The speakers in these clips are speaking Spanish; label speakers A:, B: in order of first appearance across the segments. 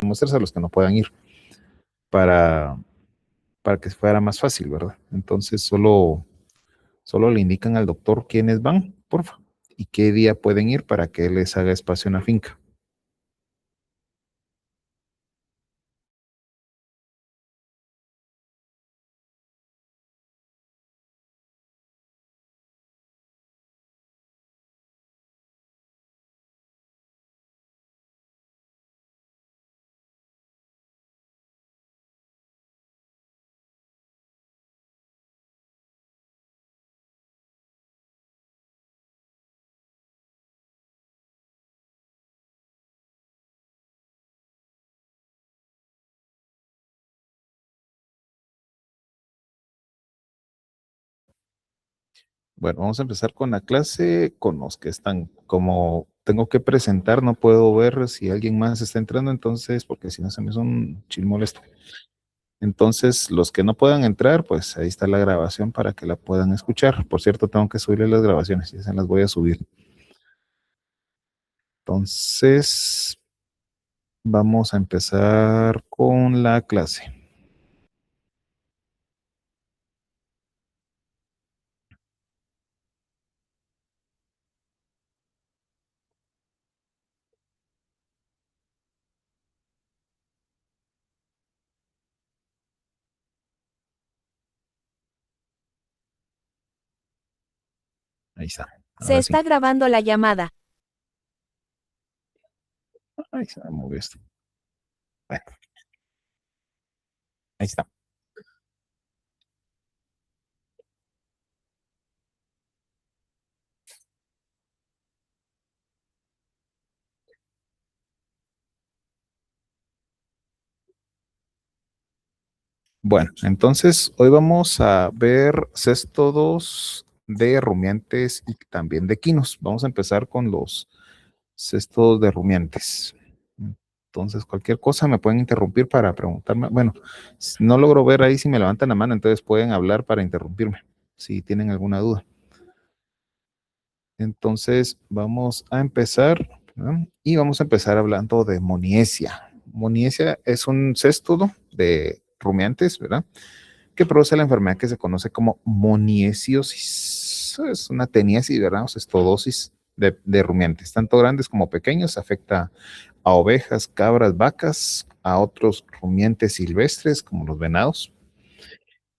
A: muestras a los que no puedan ir para, para que fuera más fácil, ¿verdad? Entonces solo le indican al doctor quiénes van, porfa, y qué día pueden ir para que él les haga espacio en la finca. Bueno, vamos a empezar con la clase, con los que están. Como tengo que presentar, no puedo ver si alguien más está entrando, entonces, porque si no se me hizo un chil molesto. Entonces, los que no puedan entrar, pues ahí está la grabación para que la puedan escuchar. Por cierto, tengo que subirle las grabaciones y se las voy a subir. Entonces, vamos a empezar con la clase. Ahí está.
B: Se
A: Ahora sí.
B: está grabando la llamada.
A: Ahí se movió esto. Bueno, ahí está. Bueno, entonces hoy vamos a ver cestos de rumiantes y también de quinos. Vamos a empezar con los cestos de rumiantes. Entonces, cualquier cosa me pueden interrumpir para preguntarme. Bueno, no logro ver ahí si me levantan la mano, entonces pueden hablar para interrumpirme si tienen alguna duda. Entonces, vamos a empezar, ¿verdad? Y vamos a empezar hablando de Moniesia. Moniesia es un cesto de rumiantes, ¿verdad? Que produce la enfermedad que se conoce como moniesiosis. Es una teniasis, ¿verdad? O cestodosis de rumiantes, tanto grandes como pequeños, afecta a ovejas, cabras, vacas, a otros rumiantes silvestres como los venados.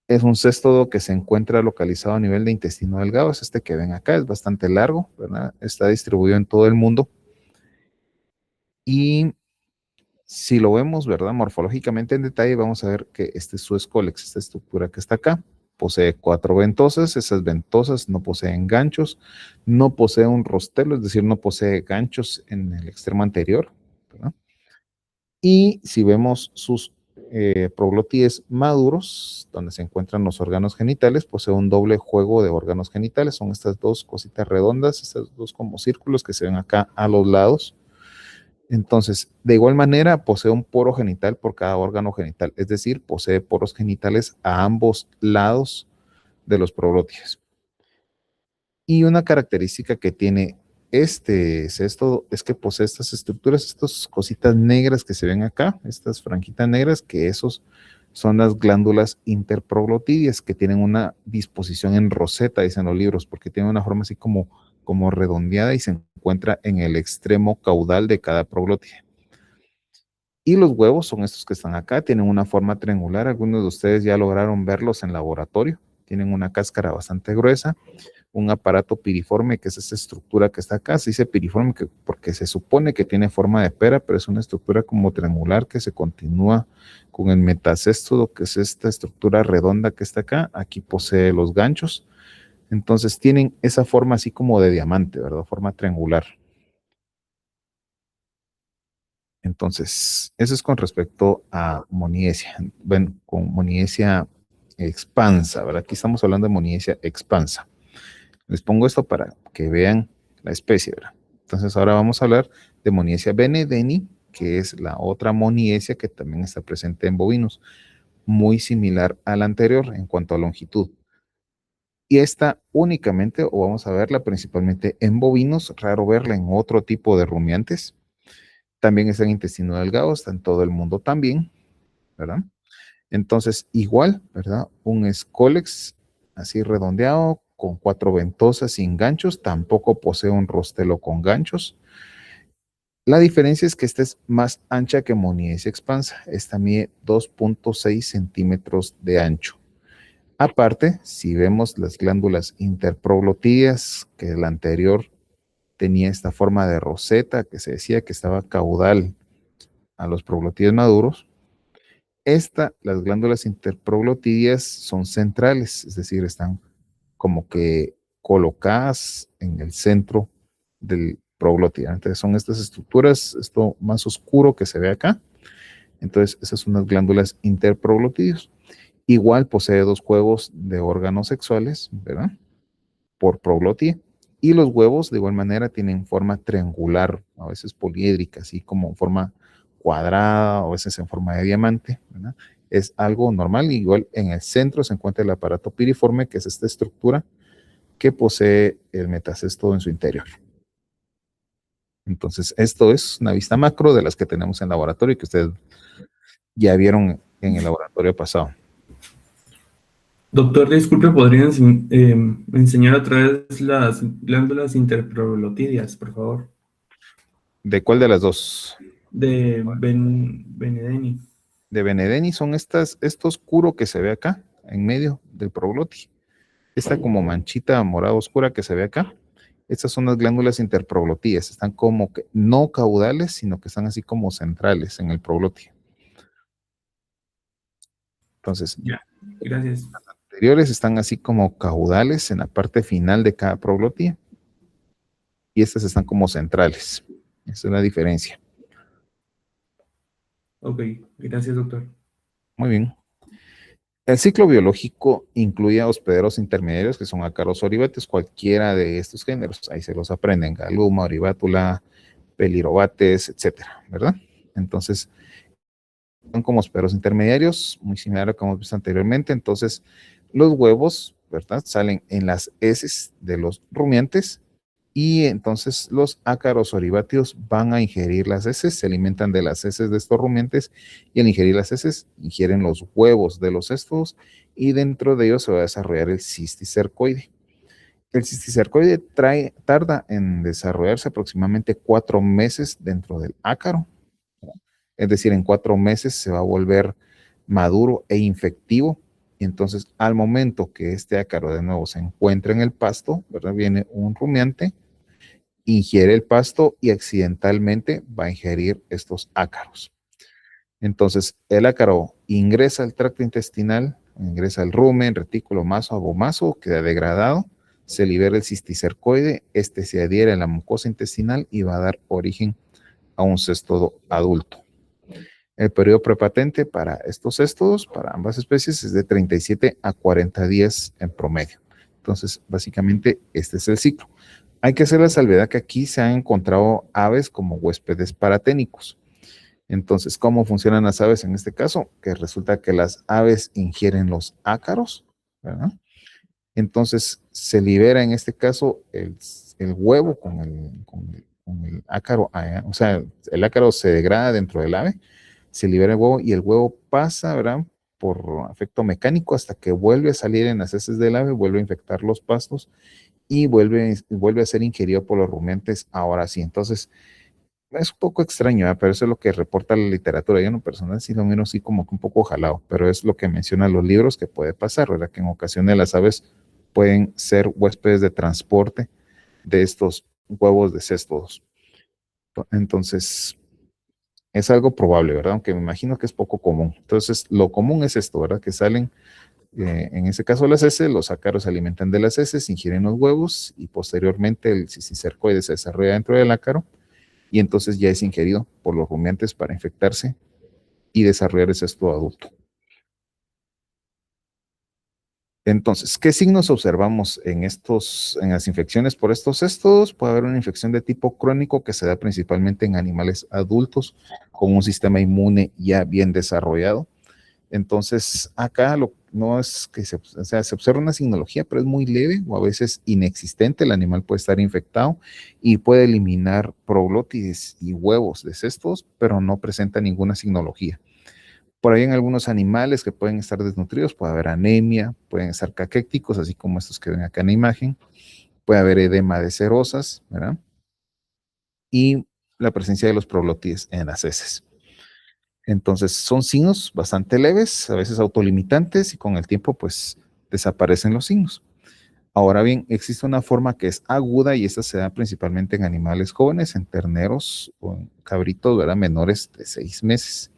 A: Es un cestodo que se encuentra localizado a nivel de intestino delgado, es este que ven acá, es bastante largo, ¿verdad? Está distribuido en todo el mundo y si lo vemos, ¿verdad? Morfológicamente en detalle, vamos a ver que este es su escólex, esta estructura que está acá. Posee cuatro ventosas, esas ventosas no poseen ganchos, no posee un rostelo, es decir, no posee ganchos en el extremo anterior, ¿verdad? Y si vemos sus proglótides maduros, donde se encuentran los órganos genitales, posee un doble juego de órganos genitales, son estas dos cositas redondas, estas dos como círculos que se ven acá a los lados. Entonces, de igual manera, posee un poro genital por cada órgano genital, es decir, posee poros genitales a ambos lados de los proglótides. Y una característica que tiene este cesto es que posee estas estructuras, estas cositas negras que se ven acá, estas franjitas negras, que esos son las glándulas interproglotidias que tienen una disposición en roseta, dicen los libros, porque tienen una forma así como redondeada y se encuentra en el extremo caudal de cada proglótide. Y los huevos son estos que están acá, tienen una forma triangular, algunos de ustedes ya lograron verlos en laboratorio, tienen una cáscara bastante gruesa, un aparato piriforme, que es esa estructura que está acá. Se dice piriforme porque se supone que tiene forma de pera, pero es una estructura como triangular que se continúa con el metacéstodo, que es esta estructura redonda que está acá. Aquí posee los ganchos. Entonces tienen esa forma así como de diamante, ¿verdad? Forma triangular. Entonces, eso es con respecto a Moniesia. Bueno, con Moniesia expansa, ¿verdad? Aquí estamos hablando de Moniesia expansa. Les pongo esto para que vean la especie, ¿verdad? Entonces ahora vamos a hablar de Moniesia benedeni, que es la otra Moniesia que también está presente en bovinos, muy similar a la anterior en cuanto a longitud. Y esta únicamente, o vamos a verla principalmente en bovinos, raro verla en otro tipo de rumiantes. También está en intestino delgado, está en todo el mundo también, ¿verdad? Entonces, igual, ¿verdad? Un escólex así redondeado, con 4 ventosas sin ganchos, tampoco posee un rostelo con ganchos. La diferencia es que esta es más ancha que Moniace expansa. Esta mide 2.6 centímetros de ancho. Aparte, si vemos las glándulas interproglotídeas, que la anterior tenía esta forma de roseta, que se decía que estaba caudal a los proglotídeos maduros, las glándulas interproglotídeas son centrales, es decir, están como que colocadas en el centro del proglotida. Entonces son estas estructuras, esto más oscuro que se ve acá. Entonces esas son las glándulas interproglotídeas. Igual posee 2 huevos de órganos sexuales, ¿verdad? Por proglotida. Y los huevos de igual manera tienen forma triangular, a veces poliédrica, así como en forma cuadrada, o a veces en forma de diamante, ¿verdad? Es algo normal. Igual en el centro se encuentra el aparato piriforme, que es esta estructura que posee el metacesto en su interior. Entonces, esto es una vista macro de las que tenemos en laboratorio y que ustedes ya vieron en el laboratorio pasado.
B: Doctor, disculpe, ¿podría enseñar otra vez las glándulas interproglotidias, por favor?
A: ¿De cuál de las dos?
B: De Benedeni.
A: De Benedeni son esto oscuro que se ve acá, en medio del proglotis. Esta como manchita morada oscura que se ve acá. Estas son las glándulas interproglotídeas. Están como que no caudales, sino que están así como centrales en el proglotis. Entonces,
B: ya, gracias.
A: Las anteriores están así como caudales en la parte final de cada proglotía. Y estas están como centrales. Esa es la diferencia.
B: Ok, gracias, doctor.
A: Muy bien. El ciclo biológico incluye a hospederos intermediarios que son ácaros oribates, cualquiera de estos géneros. Ahí se los aprenden: galuma, oribátula, pelirobates, etcétera, ¿verdad? Entonces, son como hospederos intermediarios, muy similar a lo que hemos visto anteriormente. Entonces, los huevos, ¿verdad? Salen en las heces de los rumiantes y entonces los ácaros oriváteos van a ingerir las heces, se alimentan de las heces de estos rumiantes y al ingerir las heces ingieren los huevos de los estos y dentro de ellos se va a desarrollar el cisticercoide. El cisticercoide tarda en desarrollarse aproximadamente 4 meses dentro del ácaro, es decir, en 4 meses se va a volver maduro e infectivo. Y entonces, al momento que este ácaro de nuevo se encuentra en el pasto, ¿verdad? Viene un rumiante, ingiere el pasto y accidentalmente va a ingerir estos ácaros. Entonces, el ácaro ingresa al tracto intestinal, ingresa al rumen, retículo, maso, abomaso, queda degradado, se libera el cisticercoide, este se adhiere a la mucosa intestinal y va a dar origen a un cestodo adulto. El periodo prepatente para estos céstodos, para ambas especies, es de 37 a 40 días en promedio. Entonces, básicamente, este es el ciclo. Hay que hacer la salvedad que aquí se han encontrado aves como huéspedes paraténicos. Entonces, ¿cómo funcionan las aves en este caso? Que resulta que las aves ingieren los ácaros, ¿verdad? Entonces, se libera en este caso el huevo con el ácaro, o sea, el ácaro se degrada dentro del ave, se libera el huevo y el huevo pasa, ¿verdad? Por efecto mecánico hasta que vuelve a salir en las heces del ave, vuelve a infectar los pastos y vuelve a ser ingerido por los rumiantes ahora sí. Entonces, es un poco extraño, ¿eh? Pero eso es lo que reporta la literatura. Yo en lo personal sí lo miro así como que un poco jalado, pero es lo que mencionan los libros que puede pasar, ¿verdad? Que en ocasiones las aves pueden ser huéspedes de transporte de estos huevos de céstodos. Entonces, es algo probable, ¿verdad? Aunque me imagino que es poco común. Entonces, lo común es esto, ¿verdad? Que salen, en ese caso las heces, los ácaros se alimentan de las heces, ingieren los huevos y posteriormente el cisticercoide se desarrolla dentro del ácaro y entonces ya es ingerido por los rumiantes para infectarse y desarrollar ese cesto adulto. Entonces, ¿qué signos observamos en las infecciones por estos cestos? Puede haber una infección de tipo crónico que se da principalmente en animales adultos con un sistema inmune ya bien desarrollado. Entonces, acá no es que o sea, se observa una signología, pero es muy leve o a veces inexistente. El animal puede estar infectado y puede eliminar proglótides y huevos de cestos, pero no presenta ninguna signología. Por ahí en algunos animales que pueden estar desnutridos puede haber anemia, pueden estar caquéticos, así como estos que ven acá en la imagen. Puede haber edema de cerosas, ¿verdad? Y la presencia de los proglótides en las heces. Entonces son signos bastante leves, a veces autolimitantes y con el tiempo pues desaparecen los signos. Ahora bien, existe una forma que es aguda y esta se da principalmente en animales jóvenes, en terneros o en cabritos, ¿verdad? Menores de 6 meses.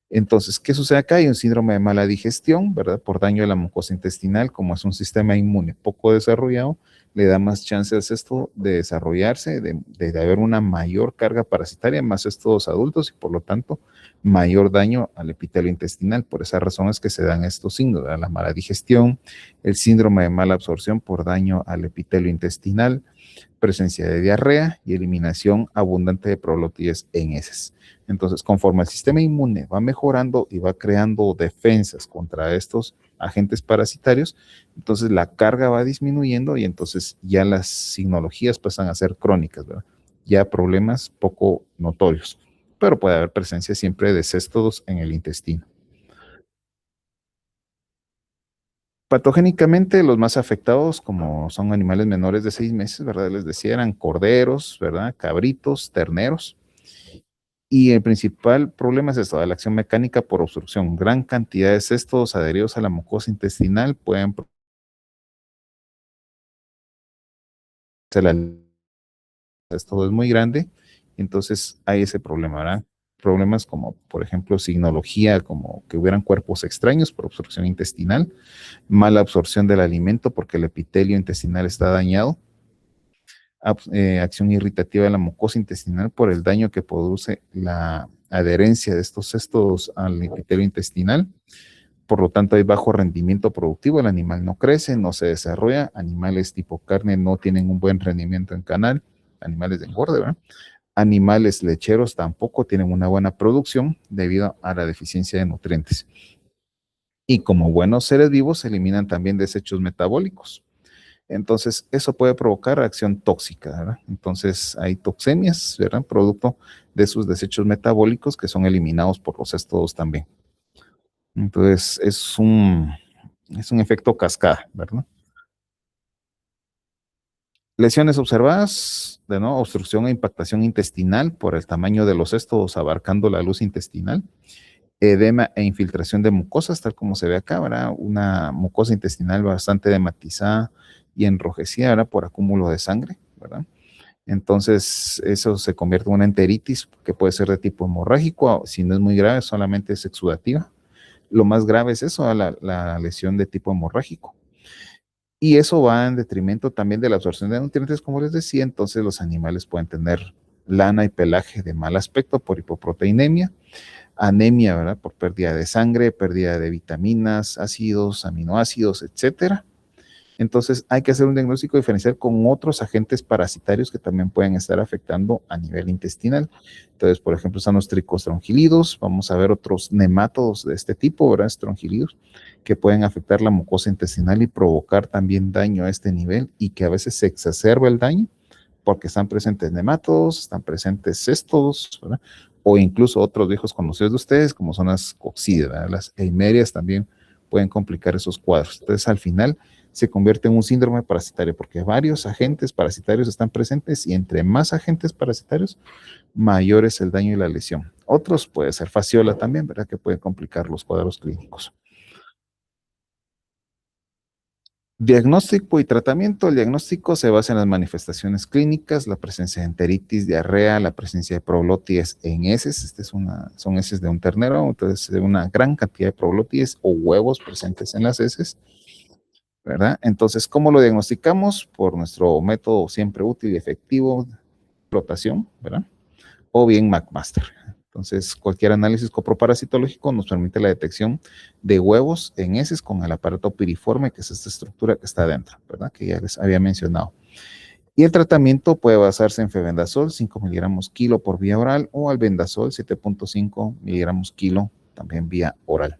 A: Entonces, ¿qué sucede acá? Hay un síndrome de mala digestión, ¿verdad? Por daño de la mucosa intestinal, como es un sistema inmune poco desarrollado, le da más chances esto de desarrollarse, de haber una mayor carga parasitaria, más estos adultos y por lo tanto mayor daño al epitelio intestinal. Por esa razón es que se dan estos signos, ¿verdad? La mala digestión, el síndrome de mala absorción por daño al epitelio intestinal, presencia de diarrea y eliminación abundante de proglótides en heces. Entonces, conforme el sistema inmune va mejorando y va creando defensas contra estos agentes parasitarios, entonces la carga va disminuyendo y entonces ya las signologías pasan a ser crónicas, ¿verdad? Ya problemas poco notorios, pero puede haber presencia siempre de céstodos en el intestino. Patogénicamente, los más afectados, como son animales menores de 6 meses, ¿verdad? Les decía, eran corderos, ¿verdad? Cabritos, terneros. Y el principal problema es esto, de la acción mecánica por obstrucción. Gran cantidad de cestos adheridos a la mucosa intestinal pueden esto es muy grande, entonces hay ese problema, ¿verdad? Problemas como, por ejemplo, signología, como que hubieran cuerpos extraños por obstrucción intestinal, mala absorción del alimento porque el epitelio intestinal está dañado, acción irritativa de la mucosa intestinal por el daño que produce la adherencia de estos cestos al epitelio intestinal. Por lo tanto, hay bajo rendimiento productivo, el animal no crece, no se desarrolla, animales tipo carne no tienen un buen rendimiento en canal, animales de engorde, ¿verdad? Animales lecheros tampoco tienen una buena producción debido a la deficiencia de nutrientes. Y como buenos seres vivos, se eliminan también desechos metabólicos. Entonces, eso puede provocar reacción tóxica, ¿verdad? Entonces, hay toxemias, ¿verdad? Producto de sus desechos metabólicos que son eliminados por los cestos también. Entonces, es un efecto cascada, ¿verdad? Lesiones observadas, de nuevo, obstrucción e impactación intestinal por el tamaño de los cestos abarcando la luz intestinal, edema e infiltración de mucosas, tal como se ve acá, ¿verdad? Una mucosa intestinal bastante edematizada y enrojecida, ¿verdad? Por acúmulo de sangre, ¿verdad? Entonces, eso se convierte en una enteritis que puede ser de tipo hemorrágico, si no es muy grave, solamente es exudativa. Lo más grave es eso, la lesión de tipo hemorrágico. Y eso va en detrimento también de la absorción de nutrientes, como les decía, entonces los animales pueden tener lana y pelaje de mal aspecto por hipoproteinemia, anemia, ¿verdad? Por pérdida de sangre, pérdida de vitaminas, ácidos, aminoácidos, etcétera. Entonces hay que hacer un diagnóstico diferencial con otros agentes parasitarios que también pueden estar afectando a nivel intestinal. Entonces, por ejemplo, están los tricostrongylidos, vamos a ver otros nemátodos de este tipo, ¿verdad? Estrongylidos, que pueden afectar la mucosa intestinal y provocar también daño a este nivel y que a veces se exacerba el daño porque están presentes nemátodos, están presentes cestos, ¿verdad? O incluso otros viejos conocidos de ustedes, como son las coccidias, las eimerias también pueden complicar esos cuadros. Entonces, al final, se convierte en un síndrome parasitario porque varios agentes parasitarios están presentes y entre más agentes parasitarios, mayor es el daño y la lesión. Otros puede ser fasciola también, ¿verdad? Que puede complicar los cuadros clínicos. Diagnóstico y tratamiento. El diagnóstico se basa en las manifestaciones clínicas, la presencia de enteritis, diarrea, la presencia de proglótides en heces. Son heces de un ternero, entonces una gran cantidad de proglótides o huevos presentes en las heces, ¿verdad? Entonces, ¿cómo lo diagnosticamos? Por nuestro método siempre útil y efectivo, flotación, ¿verdad? O bien McMaster. Entonces, cualquier análisis coproparasitológico nos permite la detección de huevos en heces con el aparato piriforme, que es esta estructura que está adentro, ¿verdad? Que ya les había mencionado. Y el tratamiento puede basarse en febendazol, 5 miligramos kilo por vía oral, o albendazol, 7.5 miligramos kilo, también vía oral.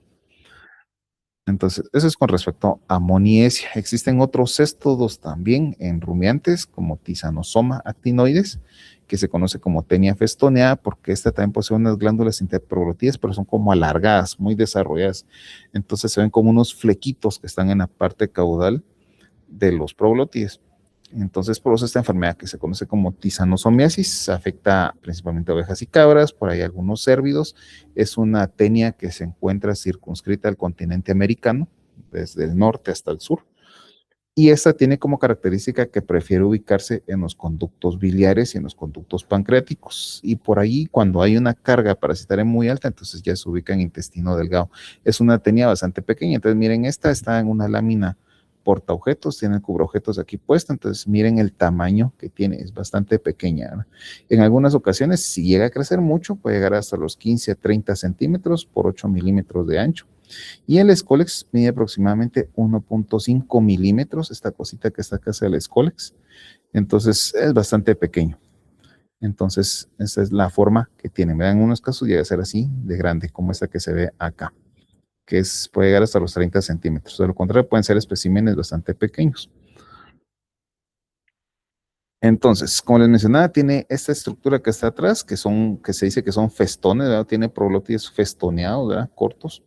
A: Entonces, eso es con respecto a Moniesia. Existen otros céstodos también en rumiantes, como Tisanosoma actinoides, que se conoce como Tenia festonea, porque esta también posee unas glándulas interproglotidas, pero son como alargadas, muy desarrolladas. Entonces se ven como unos flequitos que están en la parte caudal de los proglotides. Entonces, por eso esta enfermedad que se conoce como tisanosomiasis afecta principalmente a ovejas y cabras, por ahí algunos cérvidos. Es una tenia que se encuentra circunscrita al continente americano, desde el norte hasta el sur. Y esta tiene como característica que prefiere ubicarse en los conductos biliares y en los conductos pancreáticos. Y por ahí, cuando hay una carga parasitaria muy alta, entonces ya se ubica en intestino delgado. Es una tenia bastante pequeña. Entonces, miren, esta está en una lámina portaobjetos, tiene el cubreobjetos aquí puesto. Entonces, miren el tamaño que tiene, es bastante pequeña, ¿no? En algunas ocasiones, si llega a crecer mucho, puede llegar hasta los 15 a 30 centímetros por 8 milímetros de ancho. Y el Scolex mide aproximadamente 1.5 milímetros, esta cosita que está acá es el Scolex. Entonces es bastante pequeño. Entonces esa es la forma que tiene. En unos casos llega a ser así de grande, como esta que se ve acá, que puede llegar hasta los 30 centímetros. De lo contrario, pueden ser especímenes bastante pequeños. Entonces, como les mencionaba, tiene esta estructura que está atrás, que se dice que son festones, ¿verdad? Tiene prolótides festoneados, ¿verdad? Cortos.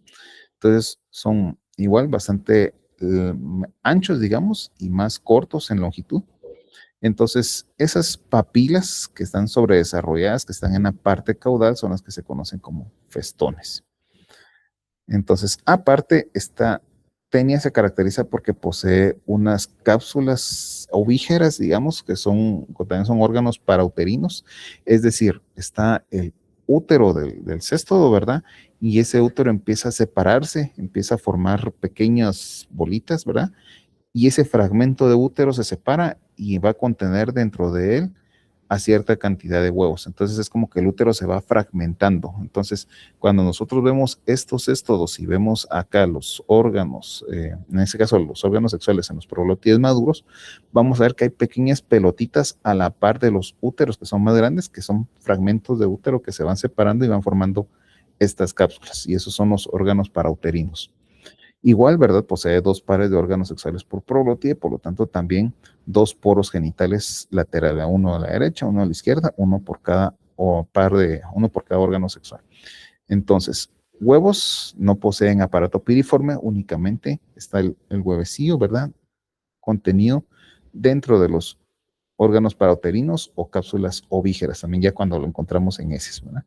A: Entonces son igual bastante anchos, digamos, y más cortos en longitud. Entonces, esas papilas que están sobredesarrolladas, que están en la parte caudal, son las que se conocen como festones. Entonces, aparte, esta tenia se caracteriza porque posee unas cápsulas ovígeras, digamos, que también son órganos parauterinos, es decir, está el útero del cestodo, ¿verdad? Y ese útero empieza a separarse, empieza a formar pequeñas bolitas, ¿verdad? Y ese fragmento de útero se separa y va a contener dentro de él a cierta cantidad de huevos. Entonces es como que el útero se va fragmentando. Entonces, cuando nosotros vemos estos éstodos y vemos acá los órganos, en este caso los órganos sexuales en los prolótides maduros, vamos a ver que hay pequeñas pelotitas a la par de los úteros que son más grandes, que son fragmentos de útero que se van separando y van formando estas cápsulas. Y esos son los órganos parauterinos. Igual, ¿verdad? Posee dos pares de órganos sexuales por prolótide, por lo tanto también dos poros genitales laterales, uno a la derecha, uno a la izquierda, uno por cada órgano sexual. Entonces, huevos no poseen aparato piriforme, únicamente está el huevecillo, ¿verdad? Contenido dentro de los órganos parauterinos o cápsulas ovígeras, también ya cuando lo encontramos en heces, ¿verdad?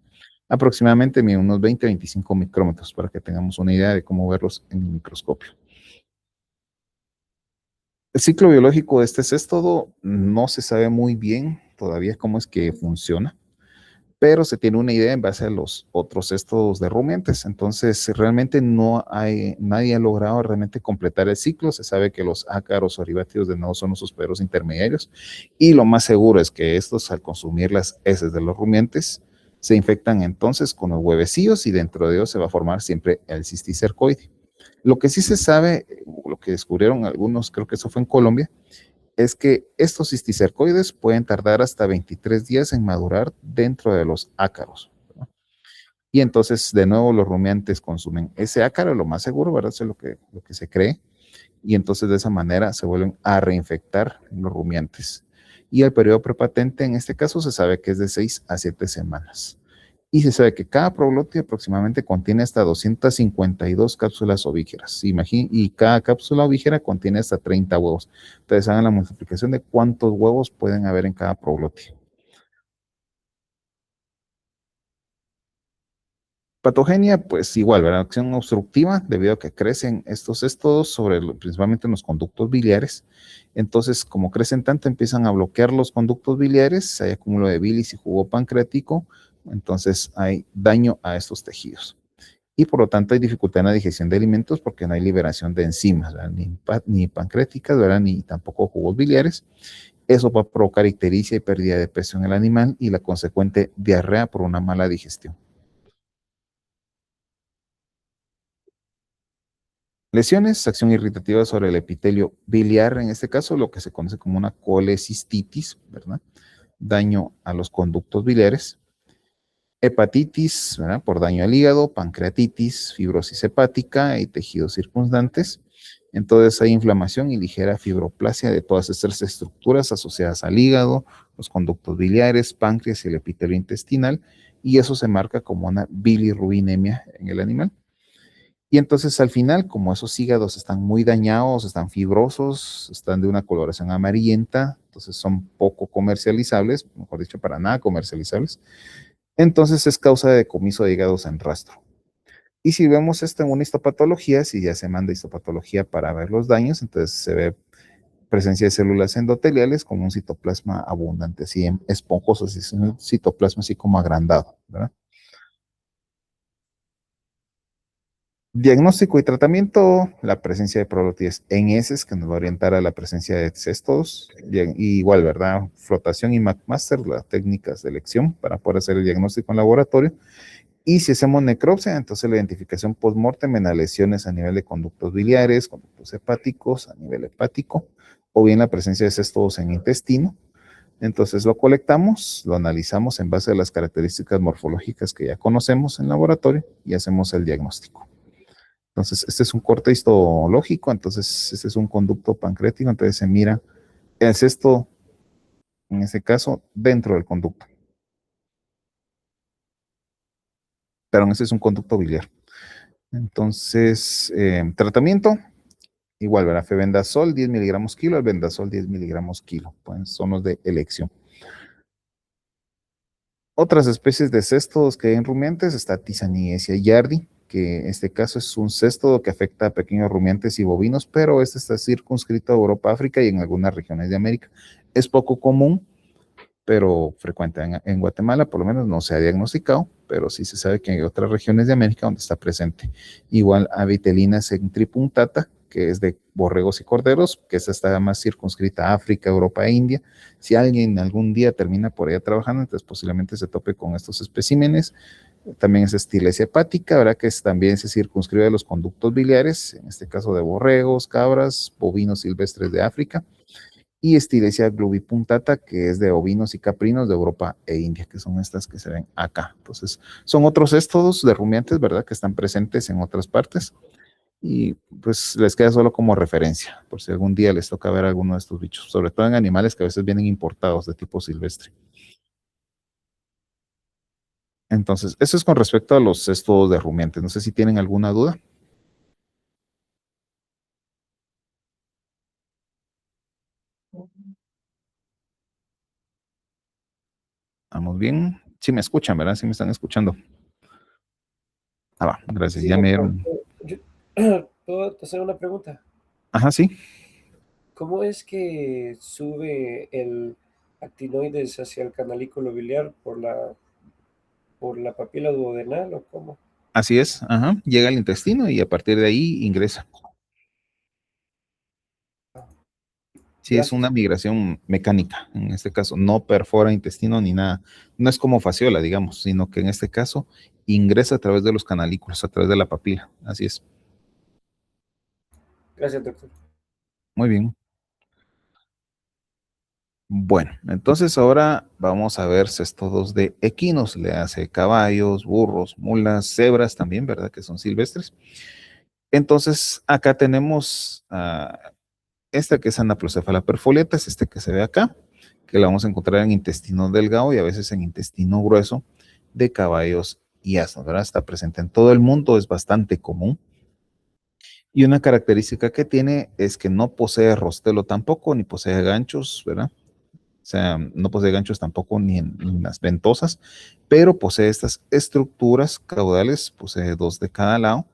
A: Aproximadamente mide unos 20 a 25 micrómetros para que tengamos una idea de cómo verlos en el microscopio. El ciclo biológico de este cestodo no se sabe muy bien todavía cómo es que funciona, pero se tiene una idea en base a los otros cestos de rumiantes. Entonces, realmente nadie ha logrado realmente completar el ciclo. Se sabe que los ácaros o ribatidos de nodo son los hospederos intermediarios y lo más seguro es que estos, al consumir las heces de los rumiantes, se infectan entonces con los huevecillos y dentro de ellos se va a formar siempre el cisticercoide. Lo que sí se sabe, lo que descubrieron algunos, creo que eso fue en Colombia, es que estos cisticercoides pueden tardar hasta 23 días en madurar dentro de los ácaros, ¿no? Y entonces, de nuevo, los rumiantes consumen ese ácaro, lo más seguro, ¿verdad? Eso es lo que se cree. Y entonces, de esa manera, se vuelven a reinfectar los rumiantes. Y el periodo prepatente, en este caso, se sabe que es de 6 a 7 semanas. Y se sabe que cada proglótide aproximadamente contiene hasta 252 cápsulas ovígeras. Y cada cápsula ovígera contiene hasta 30 huevos. Entonces hagan la multiplicación de cuántos huevos pueden haber en cada proglótide. Patogenia, pues igual, ¿verdad? Acción obstructiva, debido a que crecen estos éstodos principalmente en los conductos biliares. Entonces, como crecen tanto, empiezan a bloquear los conductos biliares, hay acúmulo de bilis y jugo pancreático, entonces hay daño a estos tejidos. Y por lo tanto hay dificultad en la digestión de alimentos porque no hay liberación de enzimas, ¿verdad? Ni pancreáticas, ¿verdad? Ni tampoco jugos biliares. Eso va a provocar ictericia y pérdida de peso en el animal y la consecuente diarrea por una mala digestión. Lesiones, acción irritativa sobre el epitelio biliar, en este caso lo que se conoce como una colecistitis, ¿verdad? Daño a los conductos biliares. hepatitis, ¿verdad? Por daño al hígado, pancreatitis, fibrosis hepática y tejidos circundantes. Entonces hay inflamación y ligera fibroplasia de todas estas estructuras asociadas al hígado, los conductos biliares, páncreas y el epitelio intestinal, y eso se marca como una bilirrubinemia en el animal. Y entonces al final, como esos hígados están muy dañados, están fibrosos, están de una coloración amarillenta, entonces son poco comercializables, mejor dicho, para nada comercializables, entonces es causa de decomiso de hígados en rastro. Y si vemos esto en una histopatología, si ya se manda histopatología para ver los daños, entonces se ve presencia de células endoteliales con un citoplasma abundante, así esponjoso, así es un citoplasma así como agrandado, ¿verdad? Diagnóstico y tratamiento, la presencia de prolotidez en heces, que nos va a orientar a la presencia de cestos, y igual, ¿verdad? Flotación y McMaster, las técnicas de elección para poder hacer el diagnóstico en laboratorio. Y si hacemos necropsia, entonces la identificación post-mortem en las lesiones a nivel de conductos biliares, conductos hepáticos, a nivel hepático, o bien la presencia de cestos en intestino. Entonces lo colectamos, lo analizamos en base a las características morfológicas que ya conocemos en laboratorio y hacemos el diagnóstico. Entonces, este es un corte histológico, entonces este es un conducto pancreático, entonces se mira el cesto, en este caso, dentro del conducto. Pero este es un conducto biliar. Entonces, tratamiento, igual, ¿verdad? Febendazol 10 miligramos kilo, albendazol 10 miligramos kilo, pues son los de elección. Otras especies de cestos que hay en rumiantes está Tisaniasia yardi, que en este caso es un cesto que afecta a pequeños rumiantes y bovinos, pero este está circunscrito a Europa, África y en algunas regiones de América. Es poco común, pero frecuente. En Guatemala por lo menos no se ha diagnosticado, pero sí se sabe que hay otras regiones de América donde está presente. Igual Avitelina centripuntata, que es de borregos y corderos, que esta está más circunscrita a África, Europa e India. Si alguien algún día termina por allá trabajando, entonces posiblemente se tope con estos especímenes. También es estilesia hepática, ¿verdad? Que también se circunscribe a los conductos biliares, en este caso de borregos, cabras, bovinos silvestres de África, y Estilesia glubipunctata, que es de ovinos y caprinos de Europa e India, que son estas que se ven acá. Entonces, son otros estos de rumiantes, ¿verdad? Que están presentes en otras partes y pues les queda solo como referencia, por si algún día les toca ver alguno de estos bichos, sobre todo en animales que a veces vienen importados de tipo silvestre. Entonces, eso es con respecto a los cestos de rumiantes. No sé si tienen alguna duda. Vamos bien. Sí me escuchan, ¿verdad? Sí me están escuchando. Ah, va, gracias.
C: Sí,
A: Ya me
C: doctor.
A: dieron.
C: ¿Puedo hacer una pregunta?
A: Ajá, sí.
C: ¿Cómo es que sube el actinoides hacia el canalículo biliar por la papila duodenal o cómo?
A: Así es. Ajá. Llega al intestino y a partir de ahí ingresa. Sí, es una
C: Gracias.
A: migración mecánica, en este caso, no perfora intestino ni nada. No es como fasciola, digamos, sino que en este caso ingresa a través de los canalículos, a través de la papila. Así es.
C: Gracias, doctor.
A: Muy bien. Bueno, entonces ahora vamos a ver cestodos de equinos, le hace caballos, burros, mulas, cebras también, ¿verdad? Que son silvestres. Entonces, acá tenemos esta que es Anaplocéfala perfoliata, es este que se ve acá, que la vamos a encontrar en intestino delgado y a veces en intestino grueso de caballos y asnos, ¿verdad? Está presente en todo el mundo, es bastante común. Y una característica que tiene es que no posee rostelo tampoco, ni posee ganchos, ¿verdad? O sea, no posee ganchos tampoco ni en las ventosas, pero posee estas estructuras caudales, posee dos de cada lado,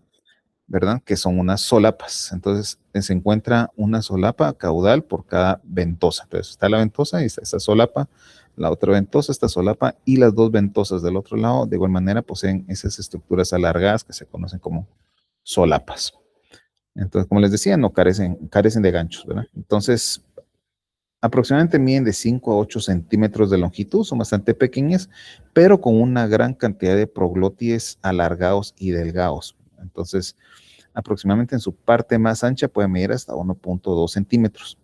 A: ¿verdad? Que son unas solapas. Entonces, se encuentra una solapa caudal por cada ventosa. Entonces, está la ventosa y está esta solapa, la otra ventosa, esta solapa y las dos ventosas del otro lado, de igual manera, poseen esas estructuras alargadas que se conocen como solapas. Entonces, como les decía, no carecen de ganchos, ¿verdad? Entonces, aproximadamente miden de 5 a 8 centímetros de longitud, son bastante pequeñas, pero con una gran cantidad de proglótides alargados y delgados. Entonces, aproximadamente en su parte más ancha puede medir hasta 1.2 centímetros.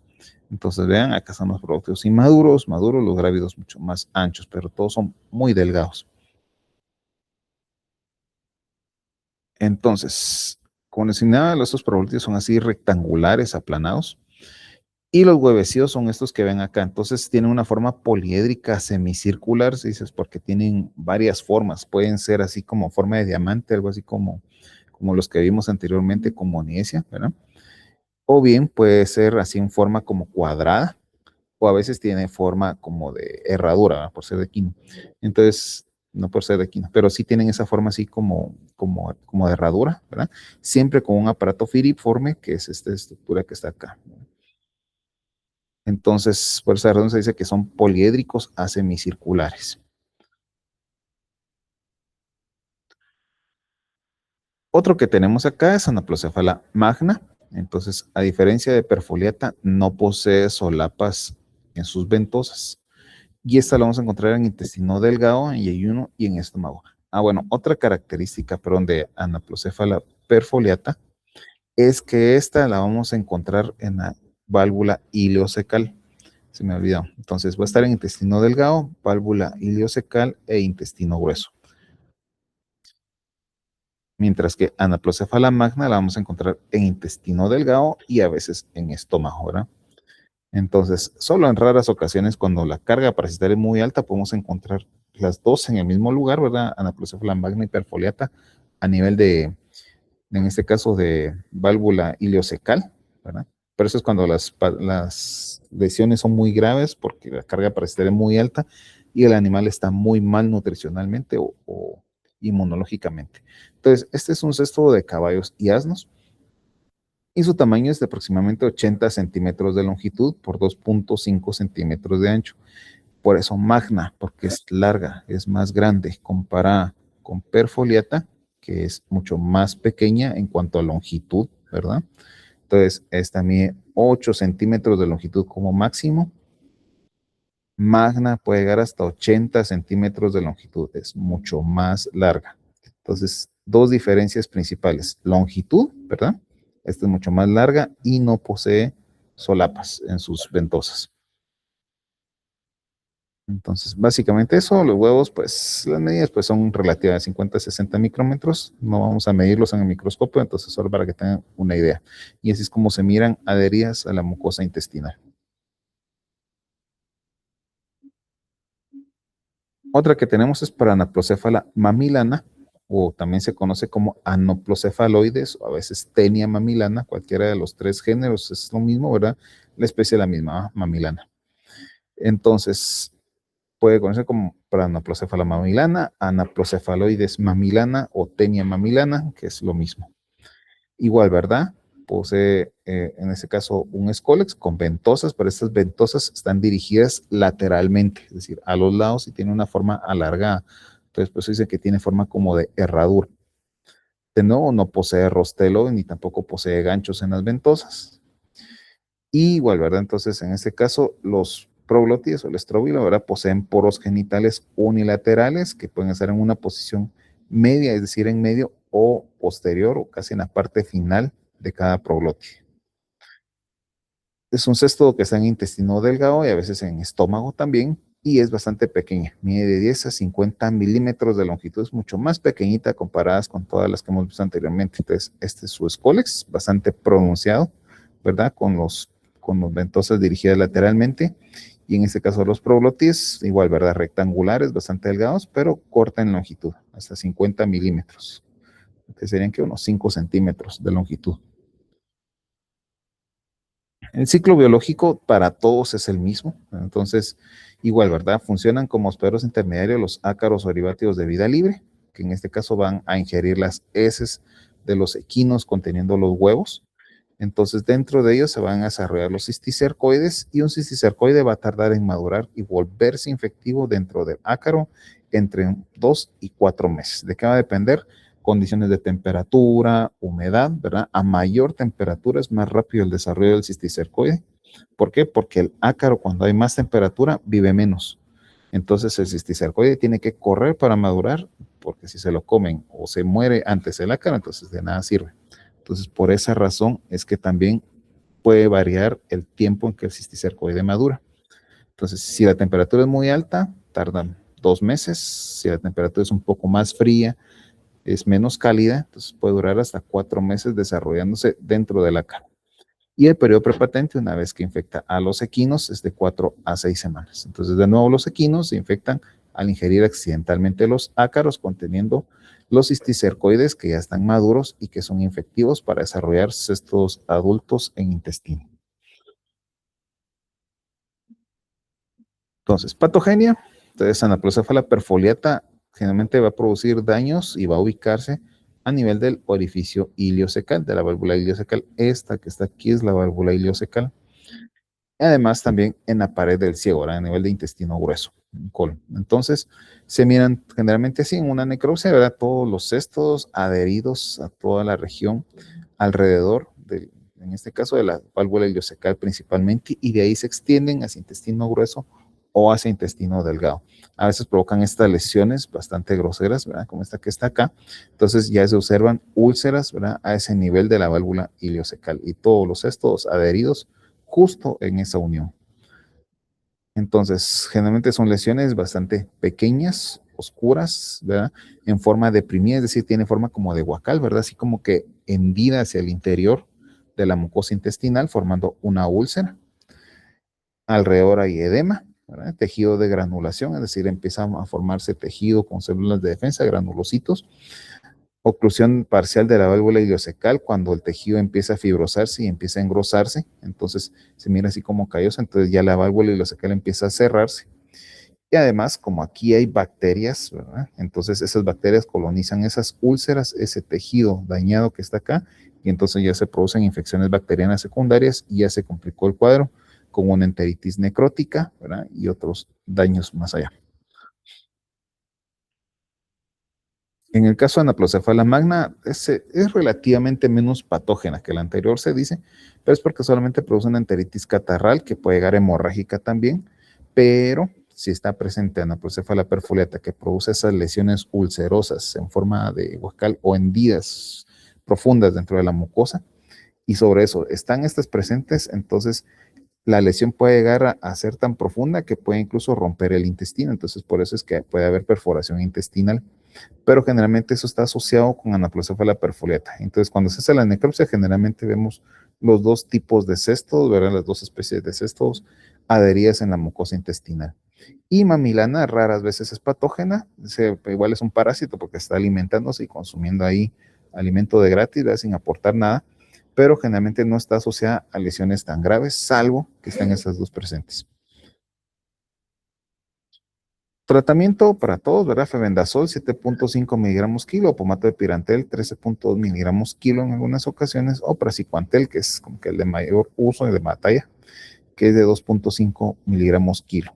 A: Entonces, vean, acá están los bróteos inmaduros, maduros, los grávidos mucho más anchos, pero todos son muy delgados. Entonces, como les señalaba, estos proglótidos son así rectangulares, aplanados. Y los huevecillos son estos que ven acá. Entonces tienen una forma poliédrica semicircular, se dice, porque tienen varias formas. Pueden ser así como forma de diamante, algo así como los que vimos anteriormente, como Niesia, ¿verdad? O bien puede ser así en forma como cuadrada, o a veces tiene forma como de herradura, ¿verdad? Por ser de quino. Entonces, no por ser de quino, pero sí tienen esa forma así como de herradura, ¿verdad? Siempre con un aparato firiforme, que es esta estructura que está acá. Entonces, por esa razón se dice que son poliédricos a semicirculares. Otro que tenemos acá es Anaplocephala magna. Entonces, a diferencia de Perfoliata, no posee solapas en sus ventosas. Y esta la vamos a encontrar en intestino delgado, en yeyuno y en estómago. Bueno, otra característica, perdón, de Anaplocephala perfoliata es que esta la vamos a encontrar en la válvula ileocecal. Se me olvidó. Entonces va a estar en intestino delgado, válvula ileocecal e intestino grueso. Mientras que Anaplocephala magna la vamos a encontrar en intestino delgado y a veces en estómago, ¿verdad? Entonces, solo en raras ocasiones, cuando la carga parasitaria es muy alta, podemos encontrar las dos en el mismo lugar, ¿verdad? Anaplocephala magna y perfoliata a nivel en este caso, de válvula ileocecal, ¿verdad? Pero eso es cuando las lesiones son muy graves porque la carga parasitaria es muy alta y el animal está muy mal nutricionalmente o inmunológicamente. Entonces, este es un cesto de caballos y asnos y su tamaño es de aproximadamente 80 centímetros de longitud por 2.5 centímetros de ancho. Por eso magna, porque es larga, es más grande, comparada con perfoliata, que es mucho más pequeña en cuanto a longitud, ¿verdad? Entonces, esta mide 8 centímetros de longitud como máximo. Magna puede llegar hasta 80 centímetros de longitud, es mucho más larga. Entonces, dos diferencias principales. Longitud, ¿verdad? Esta es mucho más larga y no posee solapas en sus ventosas. Entonces, básicamente eso, los huevos, pues las medidas pues son relativas a 50 a 60 micrómetros. No vamos a medirlos en el microscopio, entonces solo para que tengan una idea. Y así es como se miran adheridas a la mucosa intestinal. Otra que tenemos es para Anaplocephala mamilana, o también se conoce como Anoplocefaloides, o a veces Tenia mamilana, cualquiera de los tres géneros es lo mismo, ¿verdad? La especie es la misma, mamilana. Entonces, puede conocer como Anaplocephala mamilana, Anaplocefaloides mamilana o Tenia mamilana, que es lo mismo. Igual, ¿verdad? Posee, en este caso, un escólex con ventosas, pero estas ventosas están dirigidas lateralmente, es decir, a los lados y tiene una forma alargada. Entonces, pues dice que tiene forma como de herradura. De nuevo, no posee rostelo ni tampoco posee ganchos en las ventosas. Y igual, ¿verdad? Entonces, en este caso, los proglotides o el estróbilo, ¿verdad? Poseen poros genitales unilaterales que pueden estar en una posición media, es decir, en medio o posterior o casi en la parte final de cada proglótide. Es un cesto que está en intestino delgado y a veces en estómago también, y es bastante pequeña, mide de 10 a 50 milímetros de longitud, es mucho más pequeñita comparadas con todas las que hemos visto anteriormente. Entonces, este es su escólex, bastante pronunciado, ¿verdad? Con los ventosas dirigidas lateralmente, y en este caso los proglótides, igual, ¿verdad? Rectangulares, bastante delgados, pero corta en longitud, hasta 50 milímetros, que serían que unos 5 centímetros de longitud. El ciclo biológico para todos es el mismo, entonces igual, ¿verdad? Funcionan como hospederos intermediarios los ácaros o derivátivos de vida libre, que en este caso van a ingerir las heces de los equinos conteniendo los huevos. Entonces dentro de ellos se van a desarrollar los cisticercoides y un cisticercoide va a tardar en madurar y volverse infectivo dentro del ácaro entre 2 y 4 meses. ¿De qué va a depender? Condiciones de temperatura, humedad, ¿verdad? A mayor temperatura es más rápido el desarrollo del cisticercoide. ¿Por qué? Porque el ácaro cuando hay más temperatura vive menos. Entonces el cisticercoide tiene que correr para madurar, porque si se lo comen o se muere antes el ácaro, entonces de nada sirve. Entonces por esa razón es que también puede variar el tiempo en que el cisticercoide madura. Entonces si la temperatura es muy alta, tardan 2 meses. Si la temperatura es un poco más fría, es menos cálida, entonces puede durar hasta 4 meses desarrollándose dentro del ácaro. Y el periodo prepatente, una vez que infecta a los equinos, es de 4 a 6 semanas. Entonces, de nuevo, los equinos se infectan al ingerir accidentalmente los ácaros conteniendo los cisticercoides que ya están maduros y que son infectivos para desarrollar cestos adultos en intestino. Entonces, patogenia. Entonces, Anaploséfala perfoliata generalmente va a producir daños y va a ubicarse a nivel del orificio iliocecal, de la válvula iliocecal. Esta que está aquí es la válvula iliocecal. Además, también en la pared del ciego, ¿verdad? A nivel de intestino grueso, colon. Entonces, se miran generalmente así en una necropsia, ¿verdad? Todos los cestos adheridos a toda la región alrededor, en este caso de la válvula iliocecal principalmente, y de ahí se extienden hacia intestino grueso o hacia intestino delgado. A veces provocan estas lesiones bastante groseras, ¿verdad? Como esta que está acá. Entonces ya se observan úlceras, ¿verdad? A ese nivel de la válvula iliocecal y todos los cestos adheridos justo en esa unión. Entonces, generalmente son lesiones bastante pequeñas, oscuras, ¿verdad? En forma deprimida, es decir, tiene forma como de guacal, ¿verdad? Así como que hendida hacia el interior de la mucosa intestinal, formando una úlcera. Alrededor hay edema, ¿verdad? Tejido de granulación, es decir, empieza a formarse tejido con células de defensa, granulocitos. Oclusión parcial de la válvula iliocecal cuando el tejido empieza a fibrosarse y empieza a engrosarse, entonces se mira así como callosa, entonces ya la válvula iliocecal empieza a cerrarse. Y además, como aquí hay bacterias, ¿verdad? Entonces esas bacterias colonizan esas úlceras, ese tejido dañado que está acá, y entonces ya se producen infecciones bacterianas secundarias y ya se complicó el cuadro con una enteritis necrótica, ¿verdad? Y otros daños más allá. En el caso de Anaploséfala magna, es relativamente menos patógena que la anterior, se dice, pero es porque solamente produce una enteritis catarral que puede llegar hemorrágica también, pero si está presente Anaploséfala perfoliata que produce esas lesiones ulcerosas en forma de huacal o hendidas profundas dentro de la mucosa, y sobre eso están estas presentes, entonces la lesión puede llegar a ser tan profunda que puede incluso romper el intestino, entonces por eso es que puede haber perforación intestinal, pero generalmente eso está asociado con Anaploséfala perfoliata. Entonces, cuando se hace la necropsia, generalmente vemos los dos tipos de cestos, ¿verdad? Las dos especies de cestos adheridas en la mucosa intestinal. Y mamilana raras veces es patógena, igual es un parásito porque está alimentándose y consumiendo ahí alimento de gratis, ¿verdad? Sin aportar nada, pero generalmente no está asociada a lesiones tan graves, salvo que estén esas dos presentes. Tratamiento para todos, ¿verdad? Febendazol 7.5 miligramos kilo, pomato de pirantel 13.2 miligramos kilo en algunas ocasiones, o praziquantel, que es como que el de mayor uso y de batalla, que es de 2.5 miligramos kilo.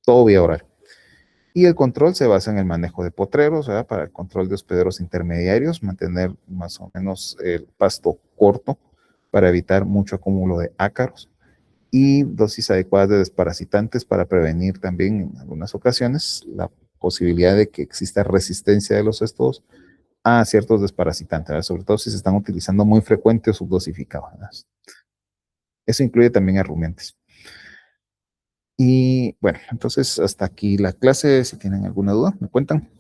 A: Todo vía oral. Y el control se basa en el manejo de potreros, ¿verdad? Para el control de hospederos intermediarios, mantener más o menos el pasto corto para evitar mucho acúmulo de ácaros y dosis adecuadas de desparasitantes para prevenir también en algunas ocasiones la posibilidad de que exista resistencia de los cestos a ciertos desparasitantes, ¿verdad? Sobre todo si se están utilizando muy frecuente o subdosificados, ¿verdad? Eso incluye también a rumiantes. Y bueno, entonces hasta aquí la clase. Si tienen alguna duda, me cuentan.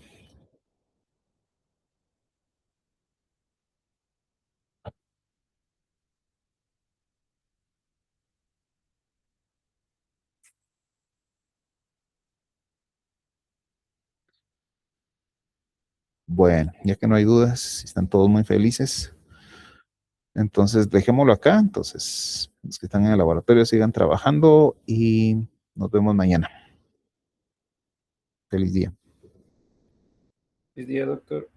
A: Bueno, ya que no hay dudas, están todos muy felices, entonces dejémoslo acá. Entonces, los que están en el laboratorio sigan trabajando y nos vemos mañana. Feliz día.
C: Feliz día, doctor.